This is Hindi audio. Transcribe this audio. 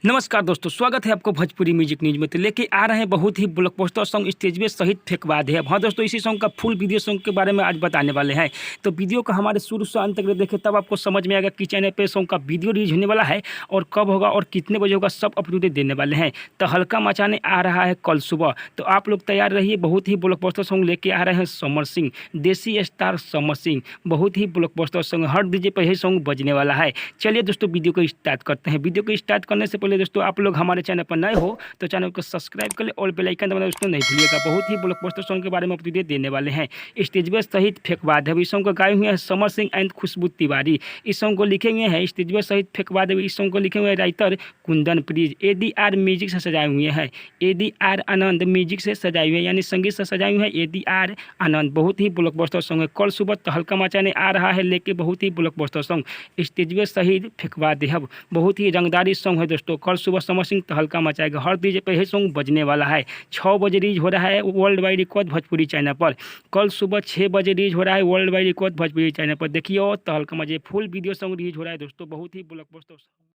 नमस्कार दोस्तों, स्वागत है आपको भोजपुरी म्यूजिक न्यूज में। तो लेके आ रहे हैं बहुत ही ब्लॉकबस्टर सॉन्ग स्टेज पे सहित फेंकवा दे। हाँ दोस्तों, इसी सॉन्ग का फुल वीडियो सॉन्ग के बारे में आज बताने वाले हैं। तो वीडियो को हमारे शुरू से अंत तक देखें, तब आपको समझ में आएगा कि चैनल पे सॉन्ग का वीडियो रिलीज होने वाला है और कब होगा और कितने बजे होगा, सब अपडेट देने वाले हैं। तो हल्का मचाने आ रहा है कल सुबह, तो आप लोग तैयार रहिए। बहुत ही ब्लॉकबस्टर सॉन्ग लेके आ रहे हैं समर सिंह, देसी स्टार समर सिंह। बहुत ही ब्लॉकबस्टर सॉन्ग, हर डीजे पर यही सॉन्ग बजने वाला है। चलिए दोस्तों, वीडियो को स्टार्ट करते हैं। वीडियो को स्टार्ट करने से पहले दोस्तों, आप लोग हमारे चैनल पर नए हो तो चैनल को सब्सक्राइब कर ले और बेल आइकन दबाना दोस्तों नहीं भूलिएगा। बहुत ही ब्लॉकबस्टर सॉन्ग के बारे में अपडेट देने वाले हैं। स्टेज पे सहित फेंकवा दे। इस सॉन्ग को गाए हुए हैं समर सिंह एंड खुशबू तिवारी। इस सॉन्ग को लिखे हुए हैं स्टेज पे सहित फेंकवा दे। इस सॉन्ग को लिखे हुए हैं राइटर कुंदन प्रीज। ADR म्यूजिक से सजाए हुए हैं। ADR आनंद म्यूजिक से सजाए हुए हैं, यानी संगीत से सजाए हुए हैं ADR आनंद। बहुत ही ब्लॉकबस्टर सॉन्ग है। कल सुबह तो हल्का मचाने आ रहा है लेके बहुत ही ब्लॉकबस्टर सॉन्ग स्टेज पे सहित फेंकवा दे। बहुत ही रंगदारी सॉन्ग है दोस्तों। कल सुबह समर सिंह तो हल्का मचाएगा। हर डीजे पे यही सॉन्ग बजने वाला है। 6 बजे रिलीज हो रहा है world wide record Bhojpuri channel पर। कल सुबह 6 बजे रिलीज हो रहा है world wide record Bhojpuri channel पर। देखिए और तो हल्का मजे फुल वीडियो सॉन्ग रिलीज हो रहा है दोस्तों। बहुत ही ब्लॉकबस्टर